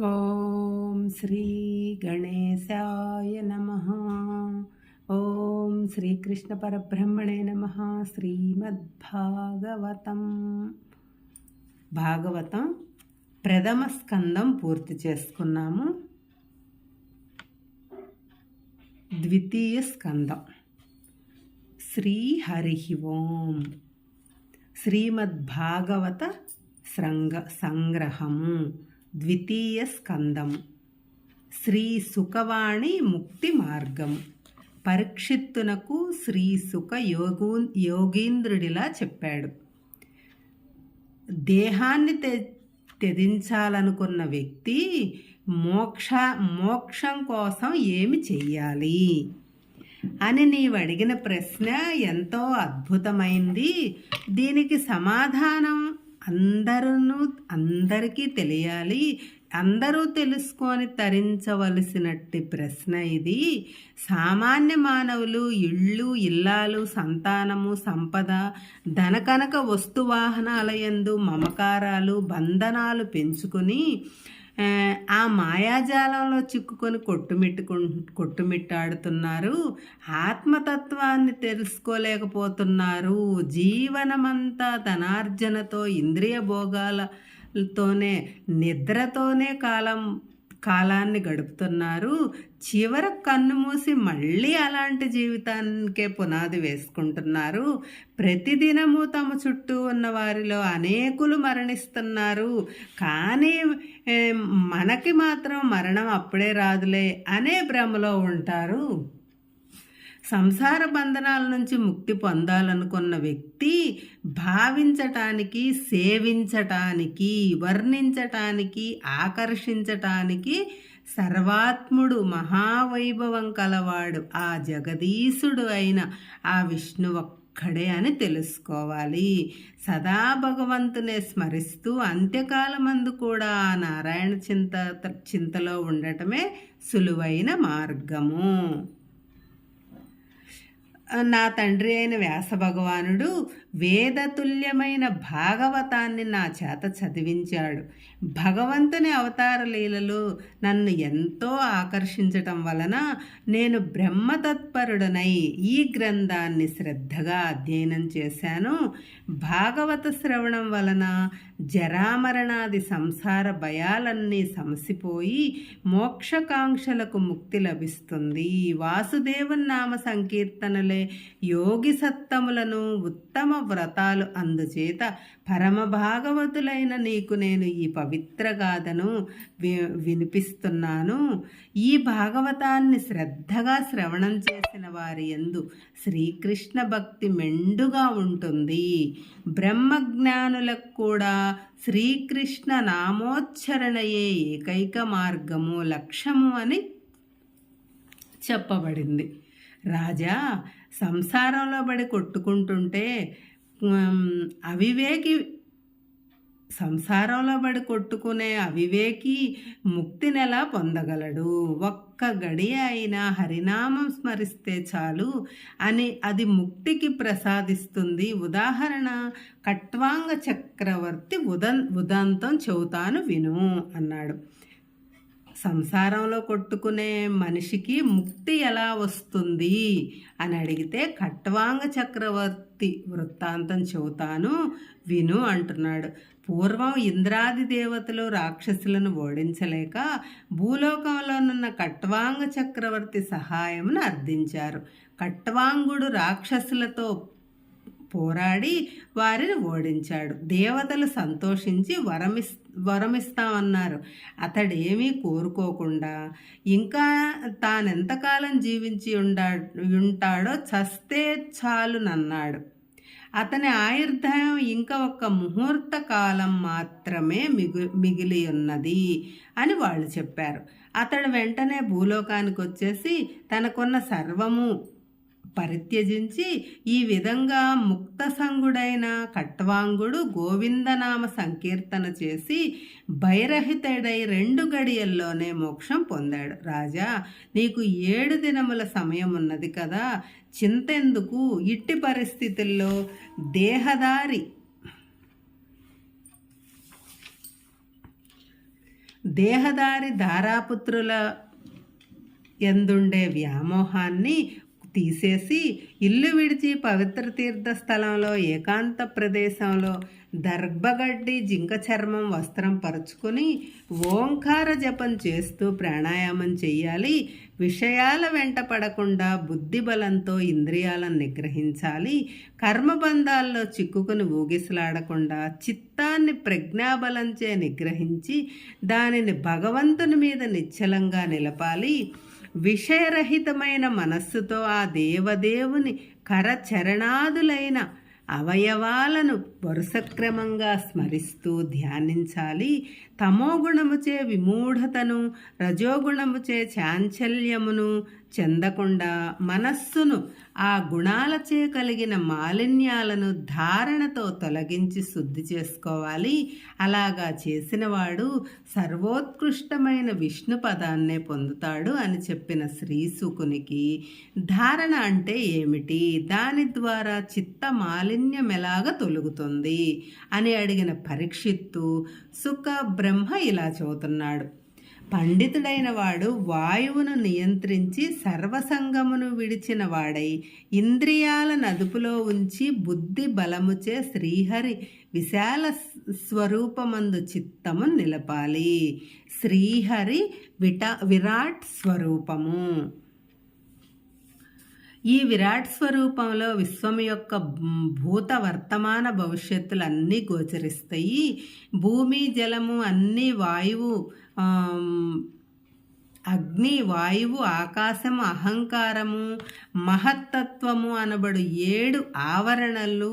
ఓం శ్రీ గణేశాయ నమః. ఓం శ్రీకృష్ణ పరబ్రహ్మణే నమః. శ్రీమద్భాగవతం భాగవతం ప్రథమ స్కందం పూర్తి చేసుకున్నాము. ద్వితీయ స్కందం శ్రీహరి ఓం. శ్రీమద్భాగవత సంగ్రహము ద్వితీయ స్కందము. శ్రీ సుఖవాణి ముక్తి మార్గము. పరీక్షిత్తునకు శ్రీ సుఖ యోగీంద్రుడిలా చెప్పాడు. దేహాన్ని త్యజించాలనుకున్న వ్యక్తి మోక్షం కోసం ఏమి చెయ్యాలి అని నీవు అడిగిన ప్రశ్న ఎంతో అద్భుతమైంది. దీనికి సమాధానం అందరికీ తెలియాలి. అందరూ తెలుసుకొని తరించవలసినట్టి ప్రశ్న ఇది. సామాన్య మానవులు ఇళ్ళు ఇల్లాలు సంతానము సంపద ధనకనక వస్తువాహనాల యందు మమకారాలు బంధనాలు పెంచుకొని ఆ మాయాజాలంలో చిక్కుకొని కొట్టుమిట్టాడుతున్నారు. ఆత్మతత్వాన్ని తెలుసుకోలేకపోతున్నారు. జీవనమంతా ధనార్జనతో ఇంద్రియ భోగాలతోనే నిద్రతోనే కాలాన్ని గడుపుతున్నారు. చివర కన్ను మూసి మళ్ళీ అలాంటి జీవితానికే పునాది వేసుకుంటున్నారు. ప్రతిదినము తమ చుట్టూ ఉన్న వారిలో అనేకులు మరణిస్తున్నారు. కానీ మనకి మాత్రం మరణం అప్పుడే రాదులే అనే భ్రమలో ఉంటారు. సంసార బంధనాల నుంచి ముక్తి పొందాలనుకున్న వ్యక్తి భావించటానికి సేవించటానికి వర్ణించటానికి ఆకర్షించటానికి సర్వాత్ముడు మహావైభవం కలవాడు ఆ జగదీశుడు అయిన ఆ విష్ణువు ఒక్కడే అని తెలుసుకోవాలి. సదా భగవంతునే స్మరిస్తూ అంత్యకాలమందు కూడా ఆ నారాయణ చింతలో ఉండటమే సులువైన మార్గము. నా తండ్రి అయిన వ్యాస భగవానుడు వేదతుల్యమైన భాగవతాన్ని నా చేత చదివించాడు. భగవంతుని అవతార లీలలు నన్ను ఎంతో ఆకర్షించటం వలన నేను బ్రహ్మతత్పరుడనై ఈ గ్రంథాన్ని శ్రద్ధగా అధ్యయనం చేశాను. భాగవత శ్రవణం వలన జరామరణాది సంసార భయాలన్నీ సమసిపోయి మోక్షకాంక్షలకు ముక్తి లభిస్తుంది. వాసుదేవన్ నామ సంకీర్తనలే యోగి సత్తములను ఉత్తమ వ్రతాలు. అందుచేత పరమ భాగవతులైన నీకు నేను ఈ పవిత్ర గాథను వినిపిస్తున్నాను. ఈ భాగవతాన్ని శ్రద్ధగా శ్రవణం చేసిన వారి యందు శ్రీకృష్ణ భక్తి మెండుగా ఉంటుంది. బ్రహ్మజ్ఞానులకు కూడా శ్రీకృష్ణ నామోచ్చరణయే ఏకైక మార్గము లక్ష్యము అని చెప్పబడింది. రాజా, సంసారంలో పడి కొట్టుకుంటుంటే సంసారంలో పడి కొట్టుకునే అవివేకి ముక్తినెలా పొందగలడు? ఒక్క గడియ అయినా హరినామం స్మరిస్తే చాలు అని అది ముక్తికి ప్రసాదిస్తుంది. ఉదాహరణ కట్వాంగ చక్రవర్తి ఉదంతం చెబుతాను విను అన్నాడు. సంసారంలో కొట్టుకునే మనిషికి ముక్తి ఎలా వస్తుంది అని అడిగితే కట్వాంగ చక్రవర్తి వృత్తాంతం చెబుతాను విను అంటున్నాడు. పూర్వం ఇంద్రాది దేవతలు రాక్షసులను ఓడించలేక భూలోకంలోనున్న కట్వాంగ చక్రవర్తి సహాయమును అర్థించారు. కట్వాంగుడు రాక్షసులతో పోరాడి వారిని ఓడించాడు. దేవతలు సంతోషించి వరమిస్తామన్నారు. అతడేమీ కోరుకోకుండా ఇంకా తానెంతకాలం జీవించి ఉంటాడో చస్తే చాలునన్నాడు. అతని ఆయుర్దాయం ఇంకా ఒక్క ముహూర్త కాలం మాత్రమే మిగిలి ఉన్నది అని వాళ్ళు చెప్పారు. అతడు వెంటనే భూలోకానికి వచ్చేసి తనకున్న సర్వము పరిత్యజించి ఈ విధంగా ముక్త సంగుడైన కట్వాంగుడు గోవిందనామ సంకీర్తన చేసి భయరహితుడై 2 గడియల్లోనే మోక్షం పొందాడు. రాజా, నీకు 7 దినముల సమయం ఉన్నది కదా, చింతెందుకు? ఇట్టి పరిస్థితుల్లో దేహదారి దేహదారి ధారాపుత్రుల ఎందుండే వ్యామోహాన్ని తీసేసి ఇల్లు విడిచి పవిత్ర తీర్థ స్థలంలో ఏకాంత ప్రదేశంలో దర్భగడ్డి జింక చర్మం వస్త్రం పరుచుకొని ఓంకార జపం చేస్తూ ప్రాణాయామం చెయ్యాలి. విషయాల వెంట పడకుండా బుద్ధి బలంతో ఇంద్రియాలను నిగ్రహించాలి. కర్మబంధాల్లో చిక్కుకుని ఊగిసలాడకుండా చిత్తాన్ని ప్రజ్ఞాబలంచే నిగ్రహించి దానిని భగవంతుని మీద నిశ్చలంగా నిలపాలి. విషయరహితమైన మనస్సుతో ఆ దేవదేవుని కరచరణాదులైన అవయవాలను వరుసక్రమంగా స్మరిస్తూ ధ్యానించాలి. తమోగుణముచే విమూఢతను, రజోగుణముచే చాంచల్యమును చెందకుండా మనస్సును ఆ గుణాలచే కలిగిన మాలిన్యాలను ధారణతో తొలగించి శుద్ధి చేసుకోవాలి. అలాగా చేసినవాడు సర్వోత్కృష్టమైన విష్ణు పదాన్నే పొందుతాడు అని చెప్పిన శ్రీశుకునికి ధారణ అంటే ఏమిటి, దాని ద్వారా చిత్త మాలిన్యం ఎలాగ తొలుగుతుంది అని అడిగిన పరీక్షిత్తు సుఖ బ్రహ్మ ఇలా చెబుతున్నాడు. పండితుడైన వాడు వాయువును నియంత్రించి సర్వసంగమును విడిచిన వాడై ఇంద్రియాలను అదుపులో ఉంచి బుద్ధి బలముచే శ్రీహరి విశాల స్వరూపమందు చిత్తము నిలపాలి. శ్రీహరి విరాట్ స్వరూపము. ఈ విరాట్ స్వరూపంలో విశ్వం యొక్క భూత వర్తమాన భవిష్యత్తులు అన్నీ గోచరిస్తాయి. భూమి జలము అన్నీ వాయువు, అగ్ని, వాయువు, ఆకాశము, అహంకారము, మహత్తత్వము అనబడు 7 ఆవరణలు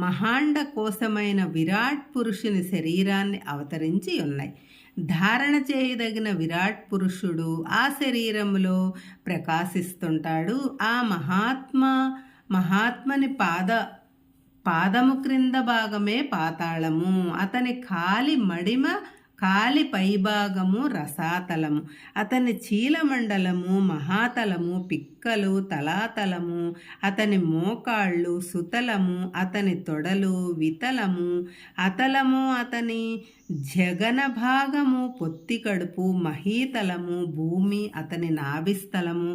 మహాండ కోశమైన విరాట్ పురుషుని శరీరాన్ని అవతరించి ఉన్నాయి. ధారణ చేయదగిన విరాట్ పురుషుడు ఆ శరీరములో ప్రకాశిస్తుంటాడు. ఆ మహాత్మని పాదము క్రింద భాగమే పాతాళము. అతని కాలి పైభాగము రసాతలము. అతని చీలమండలము మహాతలము, పిక్కలు తలాతలము, అతని మోకాళ్ళు సుతలము, అతని తొడలు వితలము, అతలము అతని జగన భాగము, పొత్తి కడుపు మహీతలము, భూమి అతని నాభిస్థలము,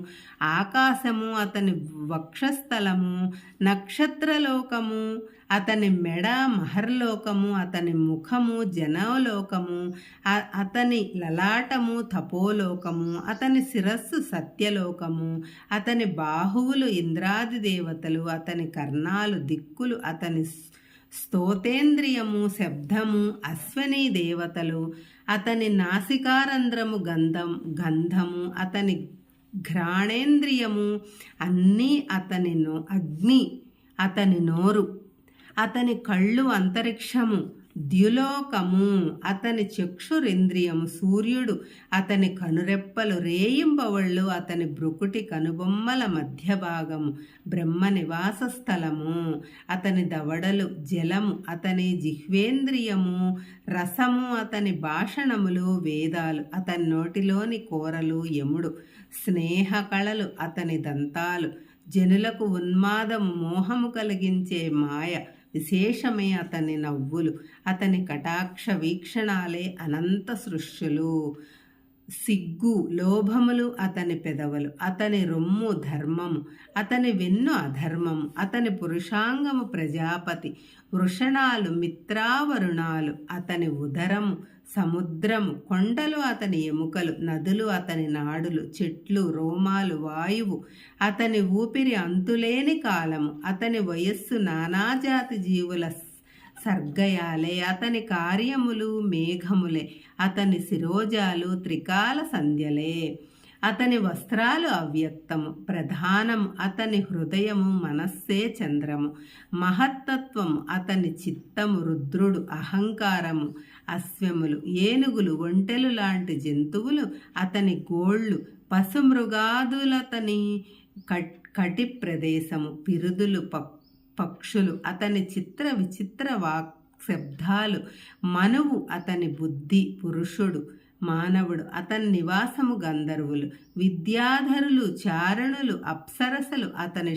ఆకాశము అతని వక్షస్థలము, నక్షత్రలోకము అతని మెడ మహర్లోకము, అతని ముఖము జనలోకము, అతని లలాటము తపోలోకము, అతని శిరస్సు సత్యలోకము, అతని బాహువులు ఇంద్రాది దేవతలు, అతని కర్ణాలు దిక్కులు, అతని స్తోతేంద్రియము శబ్దము అశ్వనీ దేవతలు, అతని నాసికారంధ్రము గంధము, అతని ఘ్రాణేంద్రియము అన్నీ, అగ్ని అతని నోరు, అతని కళ్ళు అంతరిక్షము ద్యులోకము, అతని చక్షురింద్రియము సూర్యుడు, అతని కనురెప్పలు రేయింబవళ్ళు, అతని బ్రుకుటి కనుబొమ్మల మధ్య భాగము బ్రహ్మ నివాస స్థలము, అతని దవడలు జలము, అతని జిహ్వేంద్రియము రసము, అతని భాషణములు వేదాలు, అతని నోటిలోని కూరలు యముడు, స్నేహ కళలు అతని దంతాలు, జనులకు ఉన్మాదము మోహము కలిగించే మాయ విశేషమే అతని నవ్వులు, అతని కటాక్ష వీక్షణాలే అనంత సృష్టులు, సిగ్గు లోభములు అతని పెదవులు, అతని రొమ్ము ధర్మము, అతని వెన్ను అధర్మము, అతని పురుషాంగము ప్రజాపతి, వృషణాలు మిత్రావరుణాలు, అతని ఉదరము సముద్రము, కొండలు అతని ఎముకలు, నదులు అతని నాడులు, చెట్లు రోమాలు, వాయువు అతని ఊపిరి, అంతులేని కాలము, అతని వయస్సు నానాజాతి జీవుల సర్గయాలే, అతని కార్యములు మేఘములే, అతని శిరోజాలు త్రికాల సంధ్యలే, అతని వస్త్రాలు అవ్యక్తము ప్రధానము, అతని హృదయము మనస్సే చంద్రము, మహత్తత్వము అతని చిత్తము రుద్రుడు, అహంకారము అశ్వములు, ఏనుగులు, ఒంటెలు లాంటి జంతువులు అతని గోళ్ళు, పశుమృగాదులతని కటి ప్రదేశము, పిరుదులు పక్షులు అతని చిత్ర విచిత్ర వాక్ శబ్దాలు, మనువు అతని బుద్ధి, పురుషుడు మానవుడు అతని నివాసము గంధర్వులు, విద్యాధరులు చారణులు అప్సరసలు అతని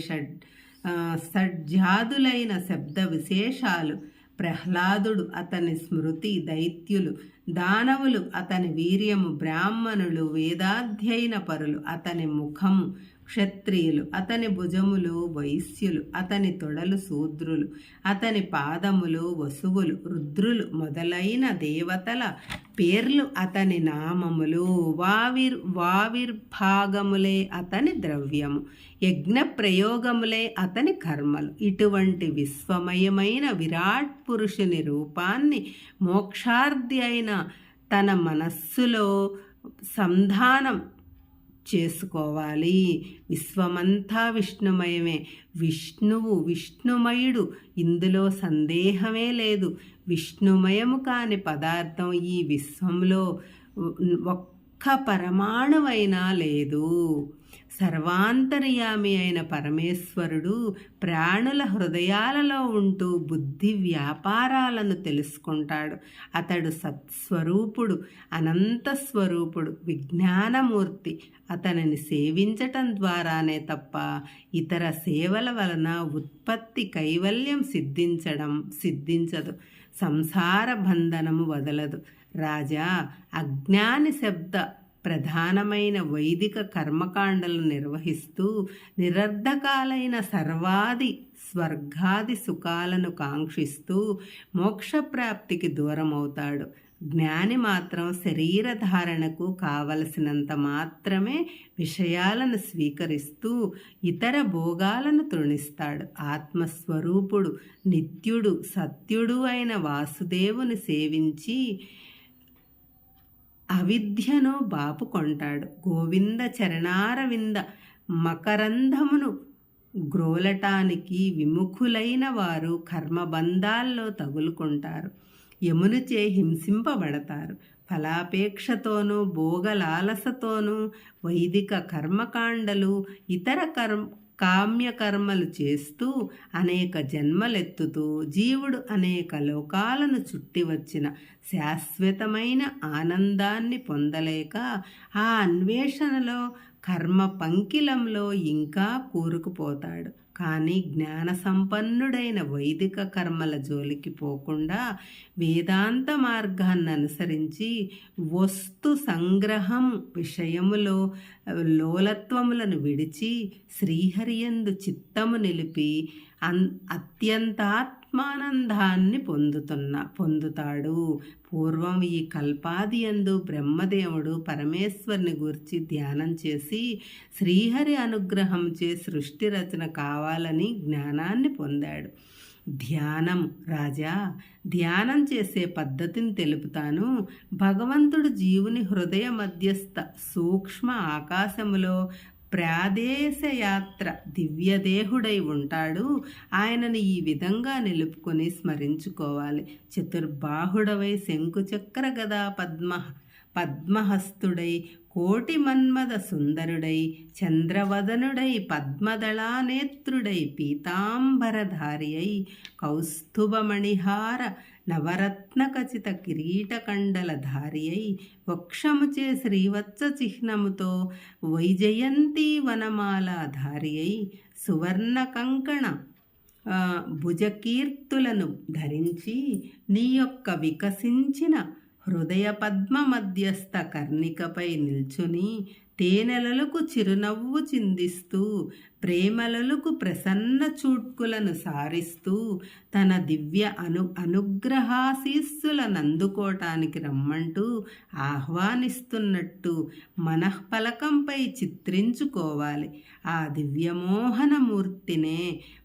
షడ్జాదులైన శబ్ద విశేషాలు, ప్రహ్లాదుడు అతని స్మృతి, దైత్యులు దానవులు అతని వీర్యము, బ్రాహ్మణులు వేదాధ్యయన పరులు అతని ముఖము, క్షత్రియులు అతని భుజములు, వైశ్యులు అతని తొడలు, శూద్రులు అతని పాదములు, వసువులు రుద్రులు మొదలైన దేవతల పేర్లు అతని నామములు, వావిర్భాగములే అతని ద్రవ్యము, యజ్ఞ ప్రయోగములే అతని కర్మలు. ఇటువంటి విశ్వమయమైన విరాట్ పురుషుని రూపాన్ని మోక్షార్థి అయిన తన మనస్సులో సంధానం చేసుకోవాలి. విశ్వమంతా విష్ణుమయమే. విష్ణువు విష్ణుమయుడు, ఇందులో సందేహమే లేదు. విష్ణుమయము కాని పదార్థం ఈ విశ్వంలో ఒక్క పరమాణువైనా లేదు. సర్వాంతర్యామి అయిన పరమేశ్వరుడు ప్రాణుల హృదయాలలో ఉంటూ బుద్ధి వ్యాపారాలను తెలుసుకుంటాడు. అతడు సత్స్వరూపుడు, అనంత స్వరూపుడు, విజ్ఞానమూర్తి. అతనిని సేవించటం ద్వారానే తప్ప ఇతర సేవల వలన ఉత్పత్తి కైవల్యం సిద్ధించదు. సంసార బంధనము వదలదు. రాజా, అజ్ఞాని శబ్ద ప్రధానమైన వైదిక కర్మకాండలు నిర్వహిస్తూ నిరర్ధకాలైన సర్వాది స్వర్గాది సుఖాలను కాంక్షిస్తూ మోక్షప్రాప్తికి దూరమవుతాడు. జ్ఞాని మాత్రం శరీరధారణకు కావలసినంత మాత్రమే విషయాలను స్వీకరిస్తూ ఇతర భోగాలను తృణిస్తాడు. ఆత్మస్వరూపుడు, నిత్యుడు, సత్యుడు అయిన వాసుదేవుని సేవించి అవిద్యను బాపుకొంటాడు. గోవింద చరణారవింద మకరంధమును గ్రోలటానికి విముఖులైన వారు కర్మబంధాల్లో తగులుకుంటారు. యమునిచే హింసింపబడతారు. ఫలాపేక్షతోనూ భోగలాలసతోనూ వైదిక కర్మకాండలు, ఇతర కామ్యకర్మలు చేస్తూ అనేక జన్మలెత్తుతూ జీవుడు అనేక లోకాలను చుట్టి వచ్చిన శాశ్వతమైన ఆనందాన్ని పొందలేక ఆ అన్వేషణలో కర్మ పంకిలంలో ఇంకా కూరుకుపోతాడు. కానీ జ్ఞాన సంపన్నుడైన వైదిక కర్మల జోలికి పోకుండా వేదాంత మార్గాన్ని అనుసరించి వస్తు సంగ్రహం విషయములో లోలత్వములను విడిచి శ్రీహరియందు చిత్తము నిలిపి అత్యంతాత్మానందాన్ని పొందుతాడు. పూర్వం ఈ కల్పాదియందు బ్రహ్మదేవుడు పరమేశ్వరుని గురించి ధ్యానం చేసి శ్రీహరి అనుగ్రహంచే సృష్టి రచన కావాలని జ్ఞానాన్ని పొందాడు. ధ్యానం రాజా, ధ్యానం చేసే పద్ధతిని తెలుపుతాను. భగవంతుడు జీవుని హృదయ మధ్యస్థ సూక్ష్మ ఆకాశములో ప్రాదేశయాత్ర దివ్యదేహుడై ఉంటాడు. ఆయనను ఈ విధంగా నిలుపుకొని స్మరించుకోవాలి. చతుర్బాహుడవై శంకుచక్ర గదా పద్మహస్తుడై కోటి మన్మద సుందరుడై చంద్రవదనుడై పద్మదళానేత్రుడై పీతాంబరధారి అయి కౌస్తుభమణిహార నవరత్నఖచిత కిరీటకండలధారి అయి వక్షముచే శ్రీవత్స చిహ్నముతో వైజయంతి వనమాలాధారి అయి సువర్ణ కంకణ భుజకీర్తులను ధరించి నీ యొక్క వికసించిన హృదయ పద్మ మధ్యస్థ కర్ణికపై నిల్చుని తేనెలలకు చిరునవ్వు చిందిస్తూ ప్రేమలలకు ప్రసన్న చూట్కులను సారిస్తూ తన దివ్య అనుగ్రహాశీస్సులను అందుకోవటానికి రమ్మంటూ ఆహ్వానిస్తున్నట్టు మనఃపలకంపై చిత్రించుకోవాలి. ఆ దివ్యమోహనమూర్తినే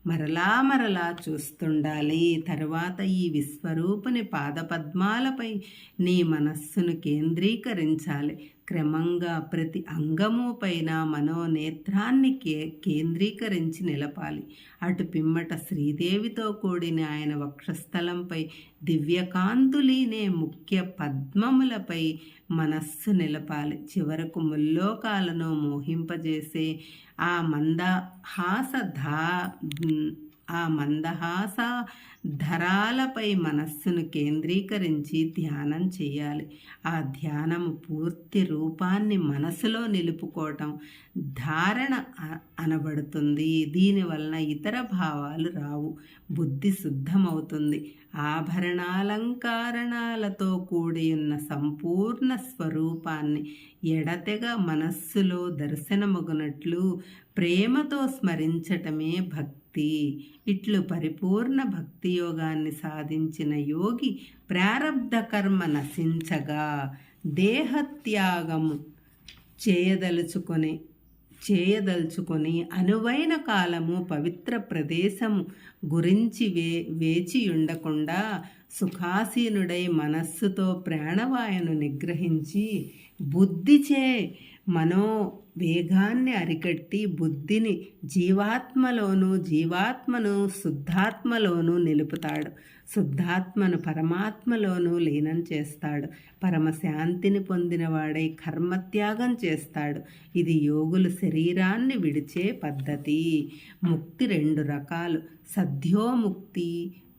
మరలా చూస్తుండాలి. తరువాత ఈ విశ్వరూపుని పాదపద్మాలపై నీ మనస్సును కేంద్రీకరించాలి. క్రమంగా ప్రతి అంగము పైన మనోనేత్రాన్ని కేంద్రీకరించి నిలపాలి. అటు పిమ్మట శ్రీదేవితో కూడిన ఆయన వక్షస్థలంపై దివ్యకాంతులీనే ముఖ్య పద్మములపై మనస్సు నిలపాలి. చివరకు ముల్లోకాలను మోహింపజేసే ఆ మందహాస ధరాలపై మనస్సును కేంద్రీకరించి ధ్యానం చేయాలి. ఆ ధ్యానము పూర్తి రూపాన్ని మనసులో నిలుపుకోవటం ధారణ అనబడుతుంది. దీనివలన ఇతర భావాలు రావు, బుద్ధి శుద్ధమవుతుంది. ఆభరణాలంకారణాలతో కూడి ఉన్న సంపూర్ణ స్వరూపాన్ని ఎడతెగ మనస్సులో దర్శనమగునట్లు ప్రేమతో స్మరించటమే భక్తి. ఇట్లు పరిపూర్ణ భక్తి యోగాన్ని సాధించిన యోగి ప్రారబ్ధ కర్మ నశించగా దేహత్యాగము చేయదలుచుకొని అనువైన కాలము పవిత్ర ప్రదేశము గురించి వేచి ఉండకుండా సుఖాసీనుడై మనస్సుతో ప్రాణవాయును నిగ్రహించి బుద్ధిచే మనోవేగాన్ని అరికట్టి బుద్ధిని జీవాత్మను శుద్ధాత్మలోనూ నిలుపుతాడు. శుద్ధాత్మను పరమాత్మలోనూ లీనం చేస్తాడు. పరమశాంతిని పొందినవాడై కర్మత్యాగం చేస్తాడు. ఇది యోగులు శరీరాన్ని విడిచే పద్ధతి. ముక్తి 2 రకాలు: సద్యోముక్తి,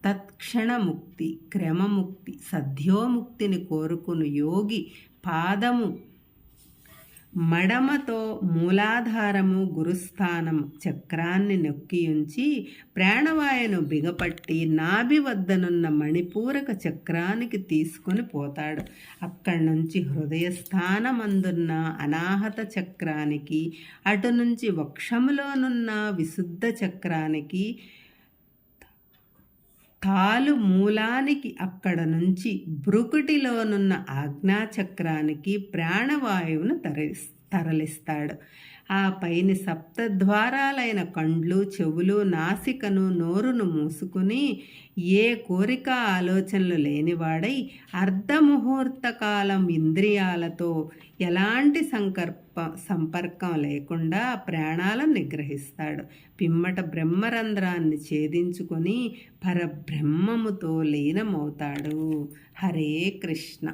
తత్క్షణముక్తి, క్రమముక్తి. సద్యోముక్తిని కోరుకుని యోగి పాదము మడమతో మూలాధారము గురుస్థానము చక్రాన్ని నొక్కియుంచి ప్రాణవాయును బిగపట్టి నాభి వద్దనున్న మణిపూరక చక్రానికి తీసుకొని పోతాడు. అక్కడి నుంచి హృదయస్థానమందున్న అనాహత చక్రానికి, అటు నుంచి వక్షములోనున్న విశుద్ధ చక్రానికి, తాలు మూలానికి, అక్కడ నుంచి భ్రుకుటిలోనున్న ఆజ్ఞాచక్రానికి ప్రాణవాయువును తరలిస్తాడు. ఆ పైని సప్తద్వారాలైన కండ్లు, చెవులు, నాసికను, నోరును మూసుకుని ఏ కోరిక ఆలోచనలు లేనివాడై అర్ధముహూర్త కాలం ఇంద్రియాలతో ఎలాంటి సంపర్కం లేకుండా ప్రాణాలను నిగ్రహిస్తాడు. పిమ్మట బ్రహ్మరంధ్రాన్ని ఛేదించుకొని పరబ్రహ్మముతో లీనమవుతాడు. హరే కృష్ణ.